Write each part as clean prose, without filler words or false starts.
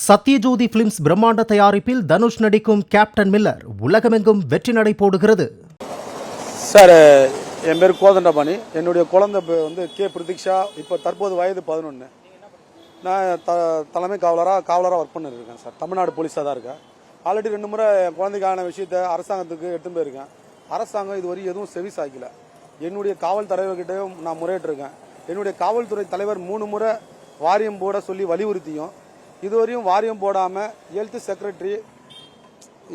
Sathyajothi films பிரம்மாண்ட தயாரிப்பில் தனுஷ் நடிக்கும் கேப்டன் மில்லர் உலகமெங்கும் வெற்றி நடை போடுகிறது. சார், என் பேர் கோதண்டபாணி. என்னுடைய குழந்தை வந்து கே பிரதீக்ஷா. இப்போ தற்போது வயது 11. நான் தலைமை காவலராக ஒர்க் பண்ணிருக்கேன் சார். தமிழ்நாடு போலீஸாக தான் இருக்கேன். ஆல்ரெடி 2 முறை என் குழந்தைக்கான விஷயத்தை அரசாங்கத்துக்கு எடுத்துன்னு போயிருக்கேன். அரசாங்கம் இதுவரை எதுவும் செவி சாய்க்கல. என்னுடைய காவல் தலைவர்கிட்டையும் நான் முறையிட்டிருக்கேன். என்னுடைய காவல்துறை தலைவர் 3 முறை வாரியம் போட சொல்லி வலியுறுத்தியும் இதுவரையும் வாரியம் போடாமல் ஹெல்த் செக்ரட்டரி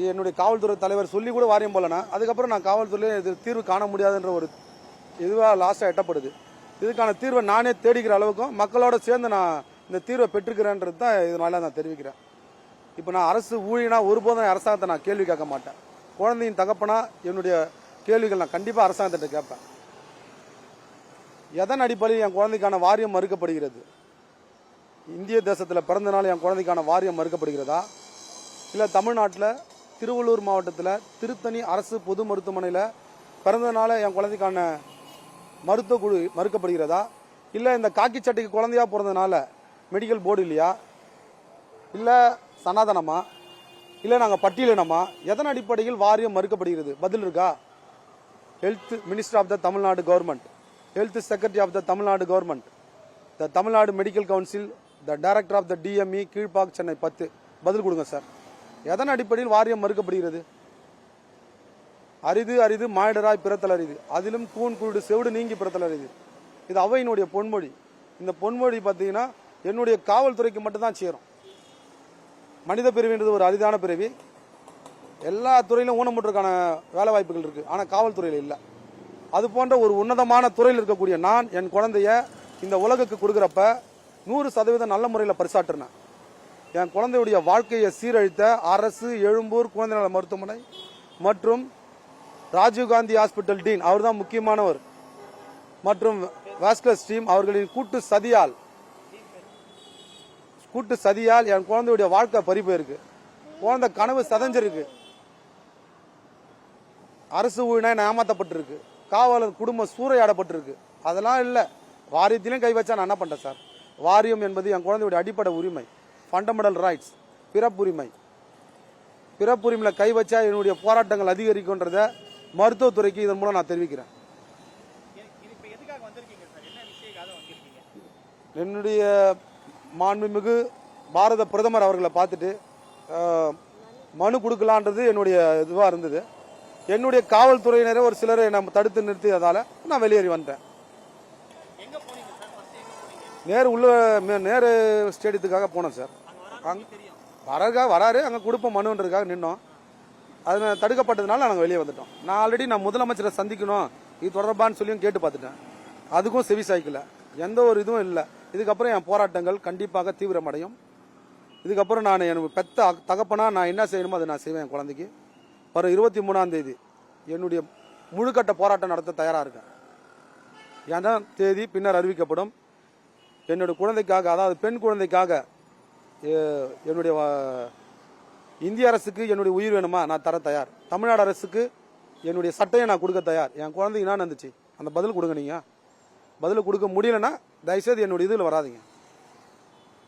என்னுடைய காவல்துறை தலைவர் சொல்லி கூட வாரியம் போடலனா அதுக்கப்புறம் நான் காவல்துறையில் இது தீர்வு காண முடியாதுன்ற ஒரு இதுவாக லாஸ்ட்டாக எட்டப்படுது. இதுக்கான தீர்வை நானே தேடிக்கிற அளவுக்கும் மக்களோட சேர்ந்து நான் இந்த தீர்வை பெற்றுக்கிறேன்றது தான் இதனால நான் தெரிவிக்கிறேன். இப்போ நான் அரசு ஊழியனா ஒருபோதும் அரசாங்கத்தை நான் கேள்வி கேட்க மாட்டேன். குழந்தையின் தகப்பனா என்னுடைய கேள்விகள் நான் கண்டிப்பாக அரசாங்கத்திட்ட கேட்பேன். எதன் அடிப்படையில் என் குழந்தைக்கான வாரியம் மறுக்கப்படுகிறது? இந்திய தேசத்தில் பிறந்தனால என் குழந்தைக்கான வாரியம் மறுக்கப்படுகிறதா? இல்லை தமிழ்நாட்டில் திருவள்ளூர் மாவட்டத்தில் திருத்தணி அரசு பொது மருத்துவமனையில் பிறந்தனால என் குழந்தைக்கான மருத்துவ குழு மறுக்கப்படுகிறதா? இல்லை இந்த காக்கி சட்டைக்கு குழந்தையா பிறந்தனால மெடிக்கல் போர்டு இல்லையா? இல்லை சனாதனமா? இல்லை நாங்கள் பட்டியலினமா? எதன் அடிப்படையில் வாரியம் மறுக்கப்படுகிறது? பதில் இருக்கா? Health minister of the Tamil Nadu government, health secretary of the Tamil Nadu government, the Tamil Nadu medical council, the director of the DME Kilpauk Chennai 10. பதில் கொடுங்க சார். எதன் அடிப்படையில் வாரியம் மறுக்கப்படுகிறது? அரிது அரிது மானிடராய் பிறத்தல் அரிது, அதிலும் கூன் குருடு செவிடு நீங்கி பிறத்தல் அரிது. இது அவையினுடைய பொன்மொழி. இந்த பொன்மொழி பார்த்தீங்கன்னா என்னுடைய காவல்துறைக்கு மட்டும்தான் சேரும். மனித பிரிவுன்றது ஒரு அரிதான பிறவி. எல்லா துறையிலும் ஊனமுற்றக்கான வேலை வாய்ப்புகள் இருக்கு, ஆனால் காவல்துறையில் இல்லை. அது போன்ற ஒரு உன்னதமான துறையில் இருக்கக்கூடிய நான் என் குழந்தைய இந்த உலகுக்கு கொடுக்குறப்ப 100% நல்ல முறையில் பரிசாற்றினேன். என் குழந்தையுடைய வாழ்க்கையை சீரழித்த அரசு எழும்பூர் குழந்தை நல மருத்துவமனை மற்றும் ராஜீவ்காந்தி ஹாஸ்பிட்டல் டீன், அவர் தான் முக்கியமானவர், மற்றும் வாஸ்குலர் ஸ்ட்ரீம் அவர்களின் கூட்டு சதியால் என் குழந்தையுடைய வாழ்க்கை பறி போயிருக்கு. குழந்தை கனவு சதஞ்சிருக்கு. அரசு ஊழியர் ஏமாற்றப்பட்டிருக்கு. காவலர் குடும்பம் சூறையாடப்பட்டிருக்கு. அதெல்லாம் இல்லை. வாரியத்திலும் கை வச்சா நான் என்ன பண்றேன் சார்? வாரியம் என்பது என் குழந்தையுடைய அடிப்படை உரிமை, ஃபண்டமெண்டல் ரைட்ஸ், பிறப்புரிமை. பிறப்புரிமையில் கை வச்சா என்னுடைய போராட்டங்கள் அதிகரிக்கும்ன்றத மருத்துவத்துறைக்கு இதன் மூலம் நான் தெரிவிக்கிறேன். என்னுடைய மாண்புமிகு பாரத பிரதமர் அவர்களை பார்த்துட்டு மனு கொடுக்கலான்றது என்னுடைய இதுவாக இருந்தது. என்னுடைய காவல்துறையினரை ஒரு சிலரை நம்ம தடுத்து நிறுத்தியதால நான் வெளியேறி வந்தேன். நேரு ஸ்டேடியத்துக்காக போனோம் சார். வராரு, அங்கே கொடுப்போம் மனுன்றதுக்காக நின்னோம். அது தடுக்கப்பட்டதுனால நாங்கள் வெளியே வந்துட்டோம். நான் ஆல்ரெடி முதலமைச்சரை சந்திக்கணும் இது தொடர்பான்னு சொல்லியும் கேட்டு பார்த்துட்டேன். அதுக்கும் செவி சாய்க்கல. எந்த ஒரு இதுவும் இல்லை. இதுக்கப்புறம் என் போராட்டங்கள் கண்டிப்பாக தீவிரமடையும். இதுக்கப்புறம் நான் எனக்கு பெத்த தகப்பனா நான் என்ன செய்யணுமோ அதை நான் செய்வேன். என் குழந்தைக்கு வர 23ஆம் தேதி என்னுடைய முழுக்கட்ட போராட்டம் நடத்த தயாராக இருக்கேன். ஏன்னா தேதி பின்னர் அறிவிக்கப்படும். என்னுடைய குழந்தைக்காக, அதாவது பெண் குழந்தைக்காக என்னுடைய இந்திய அரசுக்கு என்னுடைய உயிர் வேணுமா நான் தர தயார். தமிழ்நாடு அரசுக்கு என்னுடைய சட்டையை நான் கொடுக்க தயார். என் குழந்தைக்கு என்ன நடந்துச்சு அந்த பதில் கொடுங்க. நீங்கள் பதில் கொடுக்க முடியலன்னா தயவுசெய்து என்னுடைய இதில் வராதிங்க.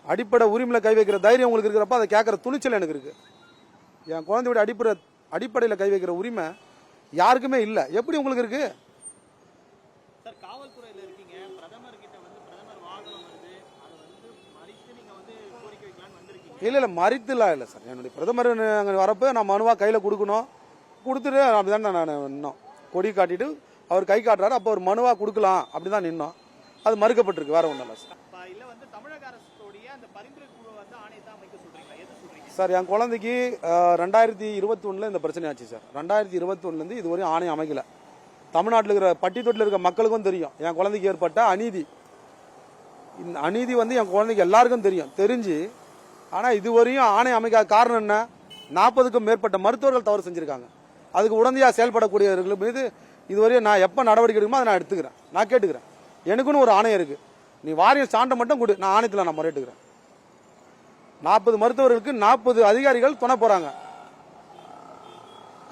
அடிப்படை உரிமையில் கை வைக்கிற தைரியம் உங்களுக்கு இருக்கிறப்ப அதை கேட்குற துணிச்சல் எனக்கு இருக்கு. என் குழந்தையுடைய அடிப்படையில் கை வைக்கிற உரிமை யாருக்குமே இல்லை. எப்படி உங்களுக்கு இருக்கு? இல்லை மறித்துலாம் இல்லை சார். என்னுடைய பிரதமர் அங்கே வரப்போ நான் மனுவாக கையில் கொடுத்துட்டு அப்படிதான் நான் நின்னோம். கொடி காட்டிட்டு அவர் கை காட்டுறாரு. அப்போ ஒரு மனுவாக கொடுக்கலாம் அப்படிதான் நின்னோம். அது மறுக்கப்பட்டிருக்கு, வேற ஒன்றும் இல்லை சார். சார், என் குழந்தைக்கு 2021 இந்த பிரச்சனை ஆச்சு சார். 2021 இதுவரையும் ஆணையம் அமைக்கல. தமிழ்நாட்டில் இருக்கிற பட்டித்தொட்டில் இருக்கிற மக்களுக்கும் தெரியும் என் குழந்தைக்கு ஏற்பட்ட அநீதி. இந்த அநீதி என் குழந்தைக்கு எல்லாருக்கும் தெரிஞ்சு ஆனால் இதுவரையும் ஆணையம் அமைக்காத காரணம் என்ன? 40க்கும் மேற்பட்ட மருத்துவர்கள் தவறு செஞ்சிருக்காங்க. அதுக்கு உடனடியாக செயல்படக்கூடியவர்கள் மீது இதுவரையும் நான் எப்போ நடவடிக்கை எடுக்குமோ அதை நான் எடுத்துக்கிறேன். நான் கேட்டுக்கிறேன். எனக்குன்னு ஒரு ஆணையம் இருக்கு. நீ வாரியம் சான்றை மட்டும் கொடு, நான் ஆணையத்தில் நான் முறையிட்டுக்கிறேன். 40 மருத்துவர்களுக்கு 40 அதிகாரிகள் துணை போறாங்க.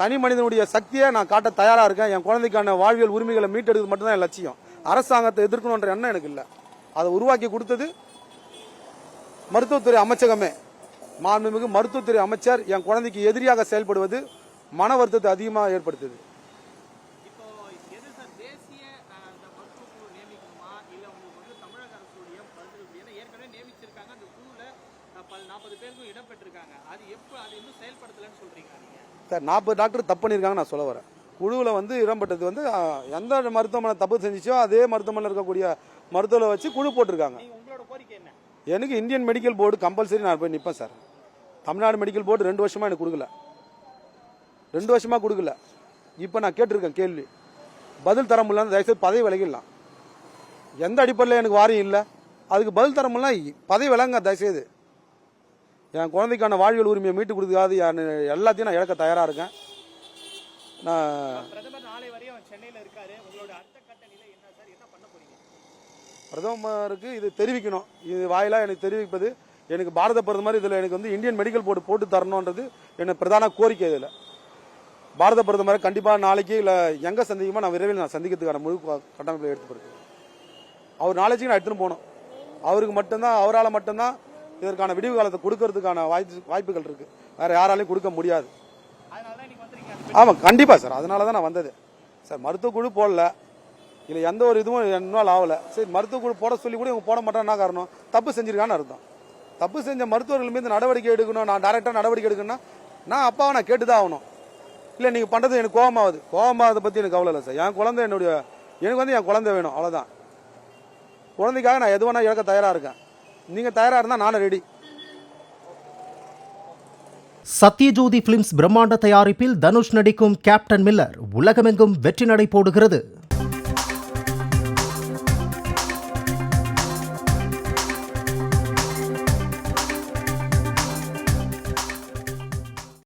தனி மனிதனுடைய சக்தியை நான் காட்ட தயாரா இருக்கேன். என் குழந்தைக்கான வாழ்வியல் உரிமைகளை மீட்டெடுக்கிறது மட்டும்தான் என் லட்சியம். அரசாங்கத்தை எதிர்க்கணுன்ற எண்ணம் எனக்கு இல்லை. அதை உருவாக்கி கொடுத்தது மருத்துவத்துறை அமைச்சகமே. மாண்புமிகு மருத்துவத்துறை அமைச்சர் என் குழந்தைக்கு எதிரியாக செயல்படுவது மன வருத்தத்தை அதிகமாக ஏற்படுத்துது. இப்போ எது சார் தேசிய அந்த மருத்துவ குழு நியமிக்கணுமா இல்ல உங்களுக்கு வந்து தமிழக அரசுடைய மருத்துவ ஏன்னா ஏற்கனவே நியமிச்சிருக்காங்க அந்த குழுல 40 பேருக்கும் இடம் பெற்றிருக்காங்க அது எப்போ அது இன்னும் செயல்படுத்தலன்னு சொல்றீங்க நீங்க சார் 40 டாக்டர் தப்பு பண்ணியிருக்காங்க நான் சொல்ல வரேன். குழுவில் வந்து இடம்பெற்றது வந்து எந்த மருத்துவமனை தப்பு செஞ்சிச்சோ அதே மருத்துவமனையில் இருக்கக்கூடிய மருத்துவரை வச்சு குழு போட்டிருக்காங்க. நீங்க உங்களோட கோரிக்கை என்ன? எனக்கு இந்தியன் மெடிக்கல் போர்டு கம்பல்சரி நான் போய் நிற்பேன் சார். தமிழ்நாடு மெடிக்கல் போர்டு 2 வருஷமாக எனக்கு கொடுக்கல, 2 வருஷமாக கொடுக்கல. இப்போ நான் கேட்டிருக்கேன் கேள்வி, பதில் தர முடியல, தயவுசெய்து பதவி விலகிடலாம். எந்த அடிப்படையில் எனக்கு வாரியம் இல்லை, அதுக்கு பதில் தர முடியல, பதவி விலங்க தயவுசெய்து. என் குழந்தைக்கான வாழ்வியல் உரிமையை மீட்டு கொடுக்காது எல்லாத்தையும் நான் இழக்க தயாராக இருக்கேன். நான் பிரதமர் நாளை வரையும் சென்னையில் இருக்காரு, உங்களோட அடுத்த கட்ட நிலை என்ன சார், என்ன பண்ண போறீங்க? பிரதமருக்கு இது தெரிவிக்கணும். இது வாயிலாக எனக்கு தெரிவிப்பது, எனக்கு பாரத பிரதமர் இதில் எனக்கு வந்து இந்தியன் மெடிக்கல் போர்டு போட்டு தரணுன்றது எனக்கு பிரதான கோரிக்கை. இதில் பாரத பிரதமரை கண்டிப்பாக நாளைக்கு இல்லை எங்கே சந்திக்குமோ நான் விரைவில் நான் சந்திக்கிறதுக்கான முழு கட்டமைப்பை எடுத்துப்படுறேன். அவர் நாளைக்கு நான் எடுத்துன்னு போகணும். அவருக்கு மட்டும்தான், அவரால் மட்டும்தான் இதற்கான விடிவு காலத்தை கொடுக்கறதுக்கான வாய்ப்புகள் இருக்குது. வேறு யாராலையும் கொடுக்க முடியாது. ஆமாம் கண்டிப்பாக சார், அதனால தான் நான் வந்தது சார். மருத்துவ குழு போடல, இல்லை எந்த ஒரு இதுவும் இன்வால்வ் ஆகலை. சரி, மருத்துவ குழு போட சொல்லி கூட இவங்க போட மாட்டேன், என்ன காரணம்? தப்பு செஞ்சிருக்கான்னு அர்த்தம். தப்பு செஞ்ச மருத்துவர்கள் மீது நடவடிக்கை எடுக்கணும், நான் டைரெக்டாக நடவடிக்கை எடுக்கணும்னா நான் அப்பாவை நான் கேட்டு தான் ஆகணும். இல்லை நீங்கள் பண்ணுறது எனக்கு கோபமாகுது, கோபமாகதை பற்றி எனக்கு கவலை இல்லை சார். என் குழந்தை எனக்கு வந்து என் குழந்தை வேணும், அவ்வளோதான். குழந்தைக்காக நான் எது வேணா இழக்க தயாராக இருக்கேன். நீங்கள் தயாராக இருந்தால் நானும் ரெடி. சத்யஜோதி பிலிம்ஸ் பிரம்மாண்ட தயாரிப்பில் தனுஷ் நடிக்கும் கேப்டன் மில்லர் உலகமெங்கும் வெற்றி நடை போடுகிறது.